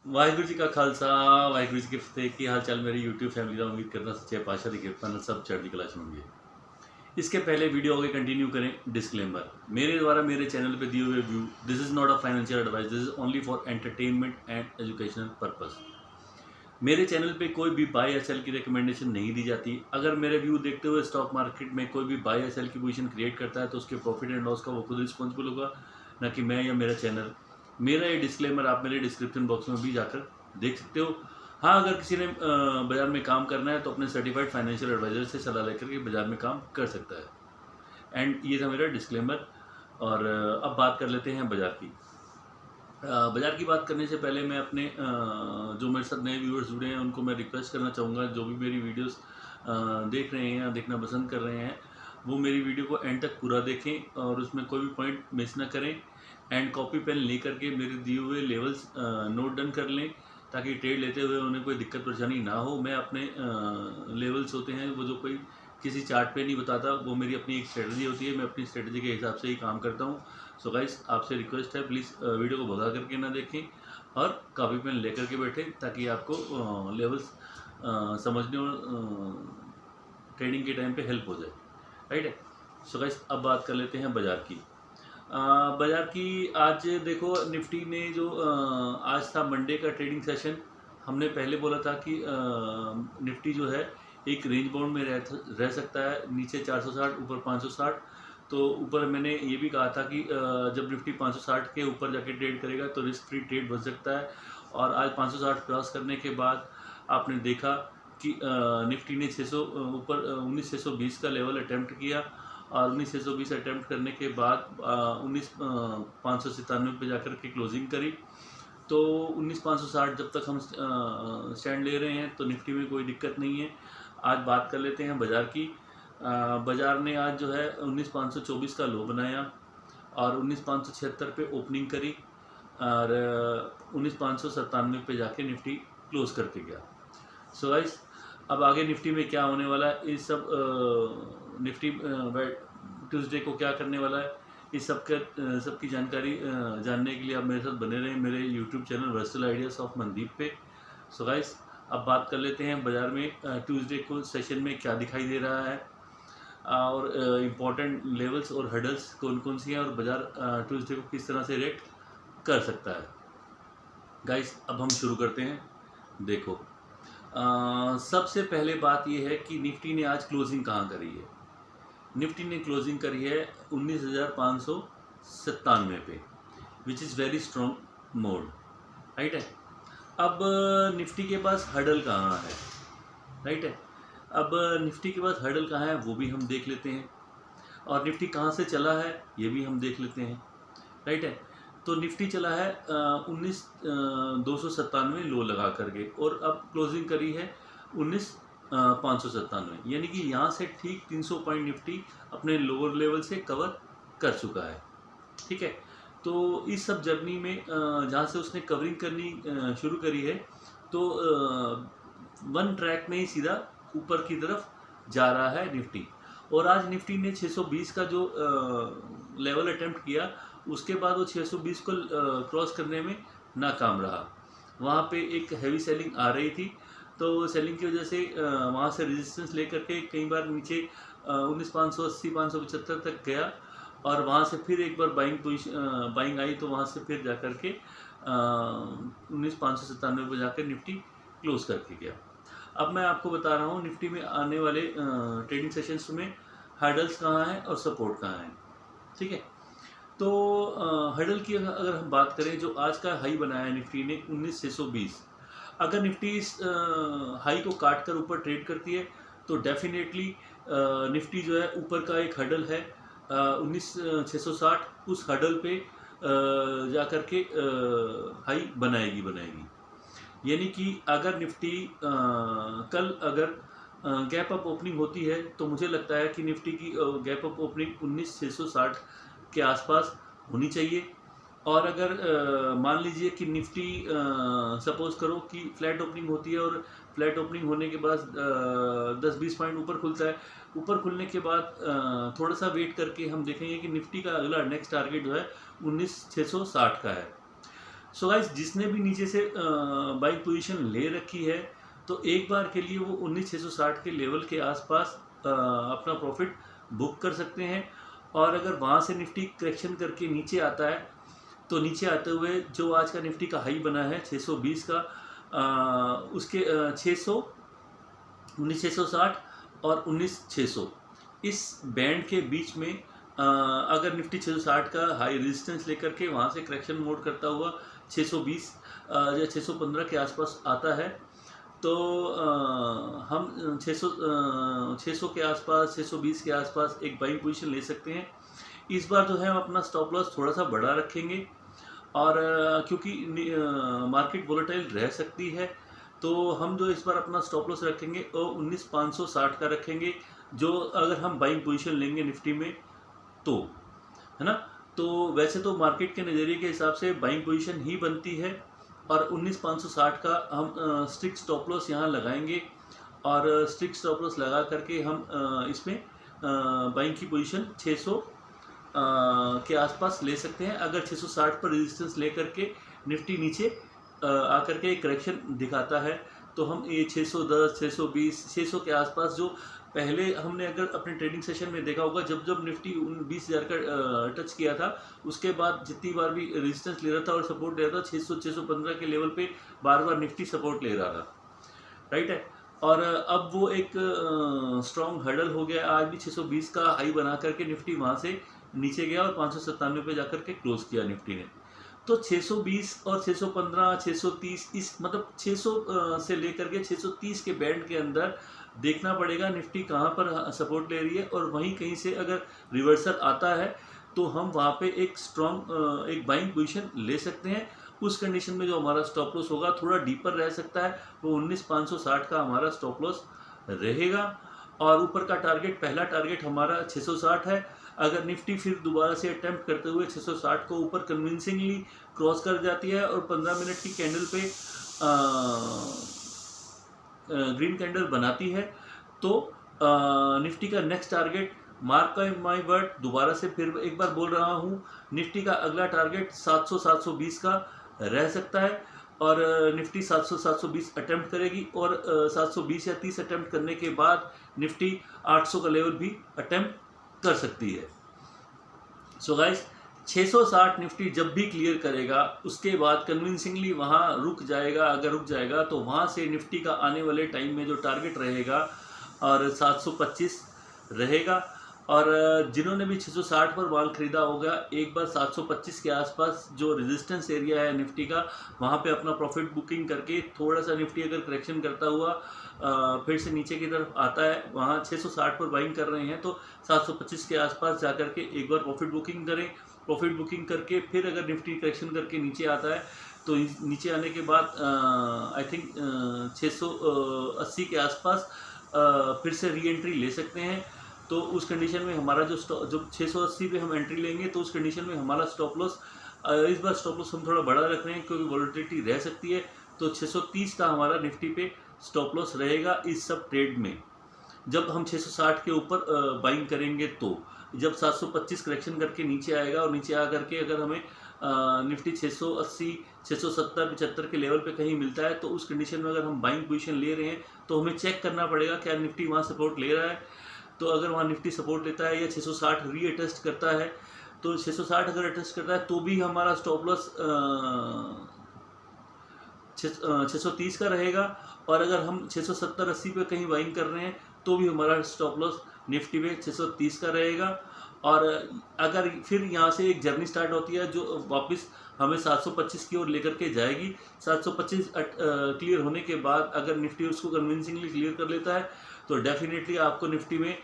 वाहिगुरू जी का खालसा, वाहिगुरू जी की फतेह। की हाल चाल मेरी यूट्यूब फैमिली का, उम्मीद करता सच्चे पातशाह की कृपा नाल सब चढ़ती कला च होंगे। इसके पहले वीडियो आगे कंटिन्यू करें, डिस्क्लेमर मेरे द्वारा मेरे चैनल पे दिए हुए view, this is not a financial advice, this is only for entertainment and educational purpose. मेरे चैनल पे कोई भी बाय या सेल की रिकमेंडेशन नहीं दी जाती। अगर मेरे व्यू देखते हुए स्टॉक मार्केट में कोई भी बाय या सेल की पोजीशन क्रिएट करता है तो उसके प्रॉफिट एंड लॉस का वो खुद रिस्पॉन्सिबल होगा, ना कि मैं या मेरा चैनल। मेरा ये डिस्क्लेमर आप मेरे डिस्क्रिप्शन बॉक्स में भी जाकर देख सकते हो। हाँ, अगर किसी ने बाज़ार में काम करना है तो अपने सर्टिफाइड फाइनेंशियल एडवाइज़र से सलाह लेकर के बाज़ार में काम कर सकता है। एंड ये था मेरा डिस्क्लेमर। और अब बात कर लेते हैं बाज़ार की। बाज़ार की बात करने से पहले मैं अपने जो मेरे साथ नए व्यूअर्स जुड़े हैं उनको मैं रिक्वेस्ट करना चाहूँगा, जो भी मेरी वीडियोस देख रहे हैं या देखना पसंद कर रहे हैं, वो मेरी वीडियो को एंड तक पूरा देखें और उसमें कोई भी पॉइंट मिस ना करें। एंड कॉपी पेन ले करके मेरे दिए हुए लेवल्स नोट डाउन कर लें, ताकि ट्रेड लेते हुए उन्हें कोई दिक्कत परेशानी ना हो। मैं अपने लेवल्स होते हैं वो जो कोई किसी चार्ट पे नहीं बताता, वो मेरी अपनी एक स्ट्रेटजी होती है, मैं अपनी स्ट्रेटजी के हिसाब से ही काम करता हूँ। सो गाइस, आपसे रिक्वेस्ट है, प्लीज़ वीडियो को भगा करके ना देखें और कॉपी पेन लेकर के बैठें, ताकि आपको लेवल्स समझने और ट्रेडिंग के टाइम पे हेल्प हो जाए। राइट है। सो गाइस, अब बात कर लेते हैं बाज़ार की। बाज़ार की आज देखो, निफ्टी ने जो आज था मंडे का ट्रेडिंग सेशन, हमने पहले बोला था कि निफ्टी जो है एक रेंज बाउंड में रह सकता है, नीचे 460, ऊपर 560। तो ऊपर मैंने ये भी कहा था कि जब निफ्टी 560 के ऊपर जाके ट्रेड करेगा तो रिस्क फ्री ट्रेड बन सकता है। और आज 560 क्रॉस करने के बाद आपने देखा कि निफ्टी ने 600 ऊपर 19,620 का लेवल अटैम्प्ट किया, और 19,620 अटैम्प्ट करने के बाद 19,597 पे जाकर के क्लोजिंग करी। तो 19,560 जब तक हम स्टैंड ले रहे हैं तो निफ्टी में कोई दिक्कत नहीं है। आज बात कर लेते हैं बाज़ार की। बाज़ार ने आज जो है 19,524 का लो बनाया और 19,576 पे ओपनिंग करी, और 19,597 पे जाके निफ्टी क्लोज करके गया। सो गाइस, अब आगे निफ्टी में क्या होने वाला है, इस सब निफ्टी ट्यूसडे को क्या करने वाला है, इस सबकी जानकारी जानने के लिए आप मेरे साथ बने रहें मेरे यूट्यूब चैनल वर्सल आइडियाज़ ऑफ मनदीप पे। सो गाइस, अब बात कर लेते हैं बाज़ार में ट्यूसडे को सेशन में क्या दिखाई दे रहा है, और इम्पोर्टेंट लेवल्स और हर्डल्स कौन कौन सी हैं, और बाज़ार ट्यूसडे को किस तरह से रेट कर सकता है। गाइस, अब हम शुरू करते हैं। देखो, सबसे पहले बात यह है कि निफ्टी ने आज क्लोजिंग कहाँ करी है। निफ्टी ने क्लोजिंग करी है 19,597 पे, which is very strong mode. Right है। अब निफ्टी के पास हर्डल कहाँ है। राइट है। अब निफ्टी के पास हर्डल कहाँ है वो भी हम देख लेते हैं, और निफ्टी कहाँ से चला है ये भी हम देख लेते हैं। राइट है। तो निफ्टी चला है 19,297 लो लगा करके, और अब क्लोजिंग करी है 19,597, यानी कि यहाँ से ठीक 300 पॉइंट निफ्टी अपने लोअर लेवल से कवर कर चुका है। ठीक है। तो इस सब जर्नी में जहाँ से उसने कवरिंग करनी शुरू करी है, तो वन ट्रैक में ही सीधा ऊपर की तरफ जा रहा है निफ्टी। और आज निफ्टी ने 620 का जो लेवल अटेम्प्ट किया, उसके बाद वो 620 को क्रॉस करने में नाकाम रहा। वहाँ पे एक हैवी सेलिंग आ रही थी, तो सेलिंग की वजह से वहाँ से रेजिस्टेंस लेकर के कई बार नीचे 19,580 575 तक गया, और वहाँ से फिर एक बार बाइंग आई, तो वहाँ से फिर जा कर के 19,597 पर जाकर निफ्टी क्लोज करके गया। अब मैं आपको बता रहा हूँ निफ्टी में आने वाले ट्रेडिंग सेशंस में हर्डल्स कहाँ हैं और सपोर्ट कहाँ हैं। ठीक है। तो हर्डल की अगर हम बात करें, जो आज का हाई बनाया है निफ्टी ने 19,620, अगर निफ्टी इस हाई को काट कर ऊपर ट्रेड करती है तो डेफिनेटली निफ्टी जो है ऊपर का एक हर्डल है 19,660, उस हर्डल पे जा कर के हाई बनाएगी। यानी कि अगर निफ्टी कल अगर गैप अप ओपनिंग होती है, तो मुझे लगता है कि निफ्टी की गैप अप ओपनिंग 19,660 के आसपास होनी चाहिए। और अगर मान लीजिए कि निफ्टी सपोज करो कि फ्लैट ओपनिंग होती है, और फ्लैट ओपनिंग होने के बाद 10-20 पॉइंट ऊपर खुलता है, ऊपर खुलने के बाद थोड़ा सा वेट करके हम देखेंगे कि निफ्टी का अगला नेक्स्ट टारगेट जो है 19,660 का है। सो गाइस, जिसने भी नीचे से बाइंग पोजीशन ले रखी है तो एक बार के लिए वो 19,660 के लेवल के आसपास अपना प्रॉफिट बुक कर सकते हैं। और अगर वहाँ से निफ्टी करेक्शन करके नीचे आता है तो नीचे आते हुए जो आज का निफ्टी का हाई बना है 620 का, उसके 19,660 और 19,600 इस बैंड के बीच में अगर निफ्टी 660 का हाई रेजिस्टेंस लेकर के वहाँ से करेक्शन मोड करता हुआ 620 या 615 के आसपास आता है तो हम 600 के आसपास 620 के आसपास एक बाइंग पोजीशन ले सकते हैं। इस बार जो है हम अपना स्टॉप लॉस थोड़ा सा बड़ा रखेंगे और क्योंकि मार्केट वोलेटाइल रह सकती है तो हम जो इस बार अपना स्टॉप लॉस रखेंगे वो 19,560 का रखेंगे, जो अगर हम बाइंग पोजीशन लेंगे निफ्टी में तो, है ना। तो वैसे तो मार्केट के नज़रिए के हिसाब से बाइंग पोजीशन ही बनती है और 19,560 का हम स्ट्रिक्ट स्टॉप लॉस यहाँ लगाएंगे और स्ट्रिक्ट स्टॉप लॉस लगा करके हम इसमें बाइंग की पोजीशन 600 के आसपास ले सकते हैं। अगर 660 पर रेजिस्टेंस ले करके निफ्टी नीचे आकर के करेक्शन दिखाता है तो हम ये 610, 620, 600 के आसपास, जो पहले हमने अगर अपने ट्रेडिंग सेशन में देखा होगा जब जब निफ्टी 20,000 का टच किया था उसके बाद जितनी बार भी रेजिस्टेंस ले रहा था और सपोर्ट ले रहा था 600, 615 के लेवल पे बार बार निफ्टी सपोर्ट ले रहा था, राइट है। और अब वो एक स्ट्रॉन्ग हर्डल हो गया। आज भी 620 का हाई बना करके निफ्टी वहाँ से नीचे गया और 597 पे जाकर के क्लोज किया निफ्टी ने। तो 620 और 615, 630 इस मतलब 600 से लेकर के 630 के बैंड के अंदर देखना पड़ेगा निफ्टी कहाँ पर सपोर्ट ले रही है और वहीं कहीं से अगर रिवर्सल आता है तो हम वहाँ पे एक स्ट्रॉन्ग एक बाइंग पोजीशन ले सकते हैं। उस कंडीशन में जो हमारा स्टॉप लॉस होगा थोड़ा डीपर रह सकता है, वो 19,560 का हमारा स्टॉप लॉस रहेगा। और ऊपर का टारगेट, पहला टारगेट हमारा 660 है। अगर निफ्टी फिर दोबारा से अटेम्प्ट करते हुए 660 को ऊपर कन्विंसिंगली क्रॉस कर जाती है और 15 मिनट की कैंडल पे ग्रीन कैंडल बनाती है तो निफ्टी का next target, mark my word, दोबारा से फिर एक बार बोल रहा हूँ, निफ्टी का अगला टारगेट 700, 720 का रह सकता है और निफ्टी 700, 720 अटेम्प्ट करेगी और 720 या 30 अटेम्प्ट करने के बाद निफ्टी 800 का लेवल भी अटेम्प्ट कर सकती है। सो गाइस, 660 निफ्टी जब भी क्लियर करेगा उसके बाद कन्विंसिंगली वहाँ रुक जाएगा। अगर रुक जाएगा तो वहाँ से निफ्टी का आने वाले टाइम में जो टारगेट रहेगा और 725 रहेगा। और जिन्होंने भी 660 पर माल खरीदा होगा एक बार 725 के आसपास जो रेजिस्टेंस एरिया है निफ्टी का, वहाँ पे अपना प्रॉफिट बुकिंग करके थोड़ा सा निफ्टी अगर करेक्शन करता हुआ फिर से नीचे की तरफ आता है, वहाँ 660 पर बाइंग कर रहे हैं तो 725 के आसपास जा कर के एक बार प्रॉफिट बुकिंग करें। प्रॉफिट बुकिंग करके फिर अगर निफ्टी करेक्शन करके नीचे आता है तो नीचे आने के बाद आई थिंक 680 के आसपास फिर से री एंट्री ले सकते हैं। तो उस कंडीशन में हमारा जो 680 पे हम एंट्री लेंगे तो उस कंडीशन में हमारा स्टॉप लॉस, इस बार स्टॉप लॉस हम थोड़ा बड़ा रख रहे हैं क्योंकि वॉलेटिलिटी रह सकती है। तो 630 का हमारा निफ्टी पे स्टॉप लॉस रहेगा इस सब ट्रेड में। जब हम 660 के ऊपर बाइंग करेंगे तो जब 725 करेक्शन करके नीचे आएगा और नीचे आ करके अगर हमें निफ्टी 680, 670, 75 के लेवल पे कहीं मिलता है तो उस कंडीशन में अगर हम बाइंग पोजीशन ले रहे हैं तो हमें चेक करना पड़ेगा क्या निफ्टी वहाँ सपोर्ट ले रहा है। तो अगर वहाँ निफ्टी सपोर्ट लेता है या 660 री अटेस्ट करता है तो 660 अगर अटेस्ट करता है तो भी हमारा स्टॉप लॉस 630 का रहेगा। और अगर हम 670-80 पे कहीं बाइंग कर रहे हैं तो भी हमारा स्टॉप लॉस निफ्टी में 630 का रहेगा। और अगर फिर यहाँ से एक जर्नी स्टार्ट होती है जो वापस हमें 725 की ओर लेकर के जाएगी। 725 क्लियर होने के बाद अगर निफ्टी उसको कन्विंसिंगली क्लियर कर लेता है तो डेफिनेटली आपको निफ्टी में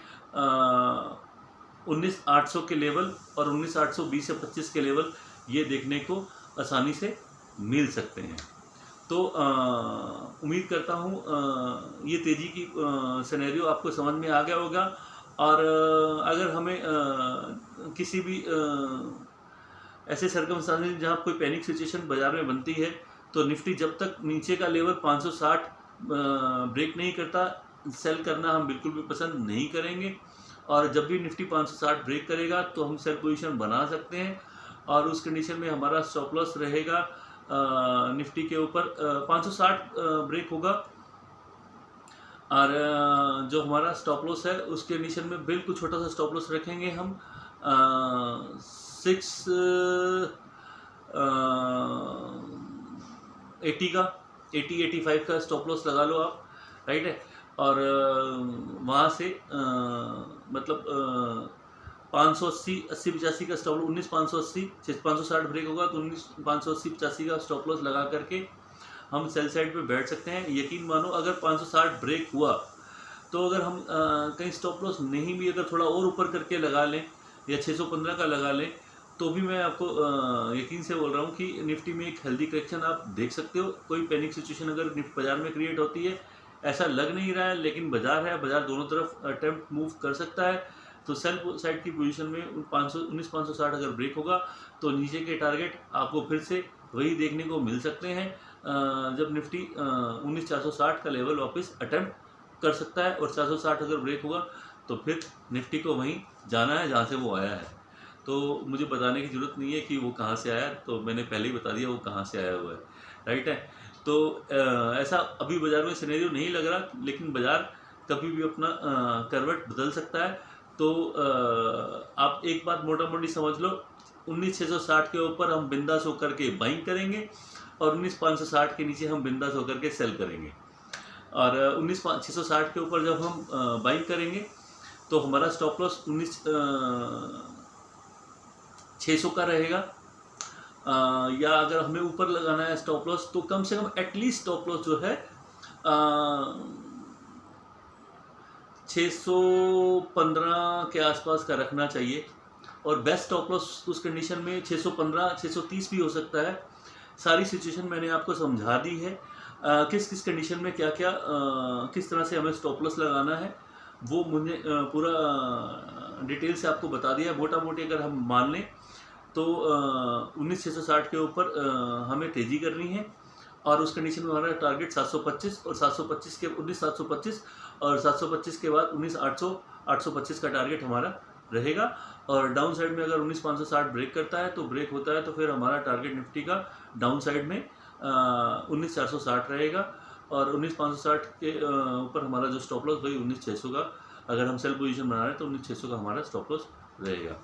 19,800 के लेवल और 19,820 से 25 के लेवल ये देखने को आसानी से मिल सकते हैं। तो उम्मीद करता हूँ ये तेज़ी की सिनेरियो आपको समझ में आ गया होगा। और अगर हमें किसी भी ऐसे सर्कमस्टांसेस जहाँ कोई पैनिक सिचुएशन बाज़ार में बनती है तो निफ्टी जब तक नीचे का लेवल 560 ब्रेक नहीं करता, सेल करना हम बिल्कुल भी पसंद नहीं करेंगे। और जब भी निफ्टी 560 ब्रेक करेगा तो हम सेल पोजीशन बना सकते हैं और उस कंडीशन में हमारा स्टॉप लॉस रहेगा निफ्टी के ऊपर 560 ब्रेक होगा और जो हमारा स्टॉप लॉस है उसके कंडीशन में बिल्कुल छोटा सा स्टॉप लॉस रखेंगे हम 680 का 85 का स्टॉप लॉस लगा लो आप, राइट है। और वहाँ से मतलब 580 85 का स्टॉप लॉस 19,580 560 ब्रेक होगा तो 19,580 85 का स्टॉप लॉस लगा करके हम सेल साइड पे बैठ सकते हैं। यकीन मानो अगर 560 ब्रेक हुआ तो अगर हम कहीं स्टॉप लॉस नहीं भी अगर थोड़ा और ऊपर करके लगा लें या 615 का लगा लें तो भी मैं आपको यकीन से बोल रहा हूँ कि निफ्टी में एक हेल्दी करेक्शन आप देख सकते हो। कोई पैनिक सिचुएशन अगर बाजार में क्रिएट होती है ऐसा लग नहीं रहा है, लेकिन बाजार है, बाजार दोनों तरफ अटेम्प्ट मूव कर सकता है। तो सेल साइड की पोजीशन में 19,560 अगर ब्रेक होगा तो नीचे के टारगेट आपको फिर से वही देखने को मिल सकते हैं जब निफ्टी 19,460 का लेवल वापस अटेम्प्ट कर सकता है। और 460 अगर ब्रेक होगा तो फिर निफ्टी को वहीं जाना है जहाँ से वो आया है। तो मुझे बताने की ज़रूरत नहीं है कि वो कहाँ से आया, तो मैंने पहले ही बता दिया वो कहाँ से आया हुआ है, राइट है। तो ऐसा अभी बाज़ार में सिनेरियो नहीं लग रहा, लेकिन बाज़ार कभी भी अपना करवट बदल सकता है। तो आप एक बात मोटा मोटी समझ लो, 19,660 के ऊपर हम बिंदास होकर के बाइंग करेंगे और 19,560 के नीचे हम बिंदास होकर के सेल करेंगे। और 19,660 के ऊपर जब हम बाइंग करेंगे तो हमारा स्टॉप लॉस 19,600 का रहेगा। या अगर हमें ऊपर लगाना है स्टॉप लॉस तो कम से कम एटलीस्ट स्टॉप लॉस जो है 615 के आसपास का रखना चाहिए। और बेस्ट स्टॉप लॉस उस कंडीशन में 615 630 भी हो सकता है। सारी सिचुएशन मैंने आपको समझा दी है, किस किस कंडीशन में क्या क्या किस तरह से हमें स्टॉप लॉस लगाना है वो मुझे पूरा डिटेल से आपको बता दिया है। मोटा मोटी अगर हम मान लें तो 19,660 के ऊपर हमें तेज़ी करनी है और उस कंडीशन में हमारा टारगेट 725 और 725 के 19,725 और 725 के बाद 19,825 का टारगेट हमारा रहेगा। और डाउन साइड में अगर 19,560 ब्रेक करता है तो ब्रेक होता है तो फिर हमारा टारगेट निफ्टी का डाउन साइड में 19,460 रहेगा। और 19,560 के ऊपर हमारा जो स्टॉप लॉस वही 19,600 का, अगर हम सेल पोजीशन बना रहे हैं तो 19,600 का हमारा स्टॉप लॉस रहेगा।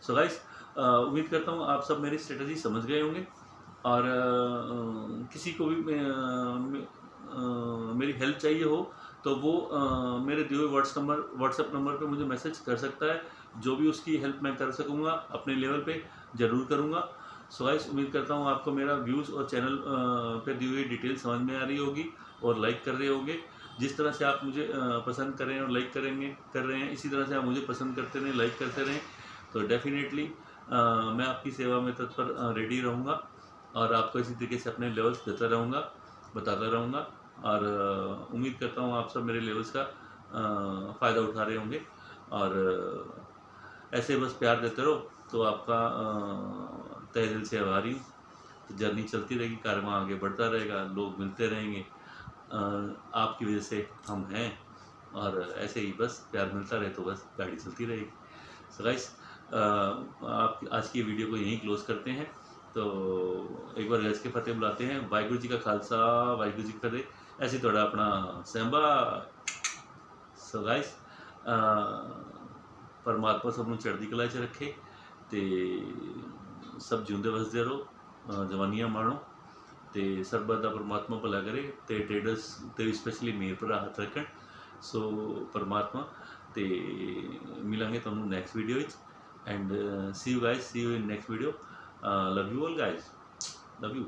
सो गाइस, उम्मीद करता हूँ आप सब मेरी स्ट्रेटजी समझ गए होंगे और किसी को भी मेरी हेल्प चाहिए हो तो वो मेरे दिए हुए व्हाट्सएप नंबर पे मुझे मैसेज कर सकता है। जो भी उसकी हेल्प मैं कर सकूँगा अपने लेवल पे ज़रूर करूँगा। सो गाइस, उम्मीद करता हूँ आपको मेरा व्यूज़ और चैनल पे दी हुई डिटेल समझ में आ रही होगी और लाइक कर रहे होंगे। जिस तरह से आप मुझे पसंद करें और लाइक कर रहे हैं, इसी तरह से आप मुझे पसंद करते रहें, लाइक करते रहें तो डेफिनेटली मैं आपकी सेवा में तत्पर रेडी रहूँगा और आपको इसी तरीके से अपने लेवल्स देता रहूँगा, बताता रहूँगा। और उम्मीद करता हूँ आप सब मेरे लेवल्स का फ़ायदा उठा रहे होंगे और ऐसे बस प्यार देते रहो तो आपका तहे दिल से आभारी हूँ। तो जर्नी चलती रहेगी, कारवां आगे बढ़ता रहेगा, लोग मिलते रहेंगे, आपकी वजह से हम हैं और ऐसे ही बस प्यार मिलता रहे तो बस गाड़ी चलती रहेगी। सो गाइस, आप आज की वीडियो को यहीं क्लोज करते हैं। तो एक बार गज के फतेह बुलाते हैं। वाहिगुरू जी का खालसा, वाहिगुरू जी की फतेह। ऐसे थोड़ा अपना सहबा। सो गाइस, परमात्मा सबनों चढ़दी कला च रखे ते सब जिंदे वसदे रहो, जवानियां माणो ते सरबत दा परमात्मा भला करे ते ट्रेडर्स ते स्पेशली मेरे पर हाथ रखन। सो परमात्मा ते मिलांगे तुहानू नैक्सट वीडियो विच and see you guys, see you in next video. Love you all guys, love you.